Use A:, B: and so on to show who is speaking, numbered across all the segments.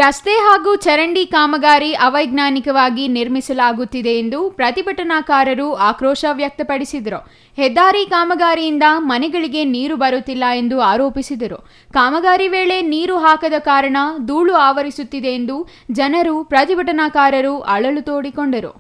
A: ರಸ್ತೆ ಹಾಗೂ ಚರಂಡಿ ಕಾಮಗಾರಿ ಅವೈಜ್ಞಾನಿಕವಾಗಿ ನಿರ್ಮಿಸಲಾಗುತ್ತಿದೆ ಎಂದು ಪ್ರತಿಭಟನಾಕಾರರು ಆಕ್ರೋಶ ವ್ಯಕ್ತಪಡಿಸಿದರು. ಹೆದ್ದಾರಿ ಕಾಮಗಾರಿಯಿಂದ ಮನೆಗಳಿಗೆ ನೀರು ಬರುತ್ತಿಲ್ಲ ಎಂದು ಆರೋಪಿಸಿದರು. ಕಾಮಗಾರಿ ವೇಳೆ ನೀರು ಹಾಕದ ಕಾರಣ ಧೂಳು ಆವರಿಸುತ್ತಿದೆ ಎಂದು ಜನರು ಪ್ರತಿಭಟನಾಕಾರರು ಅಳಲು ತೋಡಿಕೊಂಡರು.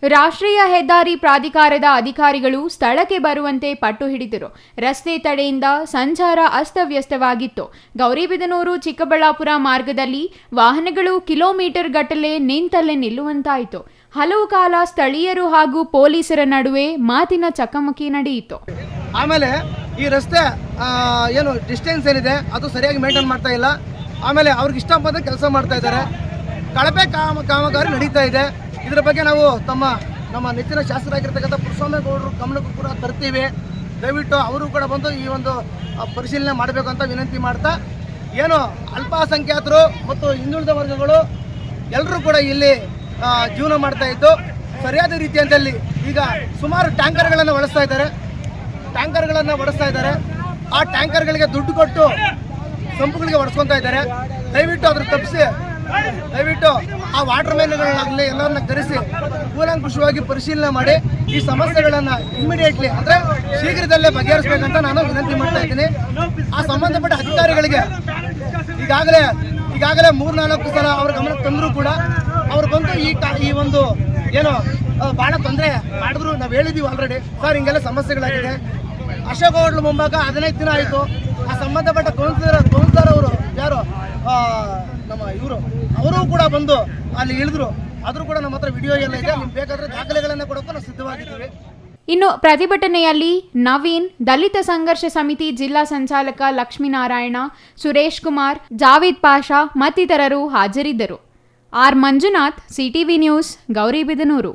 A: ರಾಷ್ಟ್ರೀಯ ಹೆದ್ದಾರಿ ಪ್ರಾಧಿಕಾರದ ಅಧಿಕಾರಿಗಳು ಸ್ಥಳಕ್ಕೆ ಬರುವಂತೆ ಪಟ್ಟು ಹಿಡಿದರು. ರಸ್ತೆ ತಡೆಯಿಂದ ಸಂಚಾರ ಅಸ್ತವ್ಯಸ್ತವಾಗಿತ್ತು. ಗೌರಿಬಿದನೂರು ಚಿಕ್ಕಬಳ್ಳಾಪುರ ಮಾರ್ಗದಲ್ಲಿ ವಾಹನಗಳು ಕಿಲೋಮೀಟರ್ ಗಟ್ಟಲೆ ನಿಂತಲ್ಲೇ ನಿಲ್ಲುವಂತಾಯಿತು. ಹಲವು ಕಾಲ ಸ್ಥಳೀಯರು ಹಾಗೂ ಪೊಲೀಸರ ನಡುವೆ ಮಾತಿನ ಚಕಮಕಿ ನಡೆಯಿತು.
B: ಆಮೇಲೆ ಈ ರಸ್ತೆ ಏನು ಡಿಸ್ಟೆನ್ಸ್ ಏನಿದೆ ಅದು ಸರಿಯಾಗಿ ಮೇಂಟೈನ್ ಮಾಡ್ತಾ ಇಲ್ಲ. ಆಮೇಲೆ ಅವ್ರಿಗೆ ಇಷ್ಟ ಬಂದ ಕೆಲಸ ಮಾಡ್ತಾ ಇದ್ದಾರೆ. ಕಳಪೆ ಕಾಮಗಾರಿ ನಡೀತಾ ಇದೆ. ಇದರ ಬಗ್ಗೆ ನಾವು ನಮ್ಮ ನೆಚ್ಚಿನ ಶಾಸಕರಾಗಿರ್ತಕ್ಕಂಥ ಪುರುಷೋತ್ತಮೇಗೌಡರು ಗಮನಕ್ಕೂ ಕೂಡ ತರ್ತೀವಿ. ದಯವಿಟ್ಟು ಅವರು ಕೂಡ ಬಂದು ಈ ಒಂದು ಪರಿಶೀಲನೆ ಮಾಡಬೇಕು ಅಂತ ವಿನಂತಿ ಮಾಡ್ತಾ, ಏನು ಅಲ್ಪಸಂಖ್ಯಾತರು ಮತ್ತು ಹಿಂದುಳಿದ ವರ್ಗಗಳು ಎಲ್ಲರೂ ಕೂಡ ಇಲ್ಲಿ ಜೀವನ ಮಾಡ್ತಾ ಇದ್ದು ಸರಿಯಾದ ರೀತಿಯಲ್ಲಿ ಈಗ ಸುಮಾರು ಟ್ಯಾಂಕರ್ಗಳನ್ನು ಒಡಿಸ್ತಾ ಇದ್ದಾರೆ. ಆ ಟ್ಯಾಂಕರ್ಗಳಿಗೆ ದುಡ್ಡು ಕೊಟ್ಟು ಸಂಪುಗಳಿಗೆ ಒಡಿಸ್ಕೊತಾ ಇದ್ದಾರೆ. ದಯವಿಟ್ಟು ಅದ್ರ ತಪ್ಪಿಸಿ ದಯವಿಟ್ಟು ಆ ವಾಟರ್ ಮ್ಯಾನ್ಗಳಾಗಲಿ ಎಲ್ಲರನ್ನ ಕರೆಸಿ ಕೂಲಂಕುಷವಾಗಿ ಪರಿಶೀಲನೆ ಮಾಡಿ ಈ ಸಮಸ್ಯೆಗಳನ್ನು ಇಮ್ಮಿಡಿಯೇಟ್ಲಿ ಅಂದರೆ ಶೀಘ್ರದಲ್ಲೇ ಬಗೆಹರಿಸಬೇಕಂತ ನಾನು ವಿನಂತಿ ಮಾಡ್ತಾ ಇದ್ದೀನಿ. ಆ ಸಂಬಂಧಪಟ್ಟ ಅಧಿಕಾರಿಗಳಿಗೆ ಈಗಾಗಲೇ 3-4 ಸಲ ಅವ್ರ ಗಮನಕ್ಕೆ ತಂದರೂ ಕೂಡ ಅವ್ರು ಬಂದು ಈ ಒಂದು ಏನು ಭಾಳ ತೊಂದರೆ ಮಾಡಿದ್ರು. ನಾವು ಹೇಳಿದ್ದೀವಿ ಆಲ್ರೆಡಿ, ಸರ್ ಹಿಂಗೆಲ್ಲ ಸಮಸ್ಯೆಗಳಾಗಿದೆ. ಅಶೋಕ್ ಹೋಟ್ಲು ಮುಂಭಾಗ 15 ದಿನ ಆಯಿತು. ಆ ಸಂಬಂಧಪಟ್ಟ ಕೌನ್ಸಿಲರ್ ಅವರು ಯಾರು ನಮ್ಮ ಅವರು ಕೂಡ ಬಂದು ಅಲ್ಲಿ ಇಳಿದ್ರು. ಆದರೂ ಕೂಡ ನಮ್ಮ ಹತ್ರ ವಿಡಿಯೋ ಎಲ್ಲ ಇದೆ. ನಿಮ್ಗೆ ಬೇಕಾದ್ರೆ ದಾಖಲೆಗಳನ್ನು ಕೊಡೋಕೆ ನಾವು ಸಿದ್ಧವಾಗಿದ್ದೀವಿ.
A: ಇನ್ನು ಪ್ರತಿಭಟನೆಯಲ್ಲಿ ನವೀನ್, ದಲಿತ ಸಂಘರ್ಷ ಸಮಿತಿ ಜಿಲ್ಲಾ ಸಂಚಾಲಕ ಲಕ್ಷ್ಮೀನಾರಾಯಣ, ಸುರೇಶ್ ಕುಮಾರ್, ಜಾವೀದ್ ಪಾಷಾ ಮತ್ತಿತರರು ಹಾಜರಿದ್ದರು. R Manjunath, CTV news, Gauribidanur.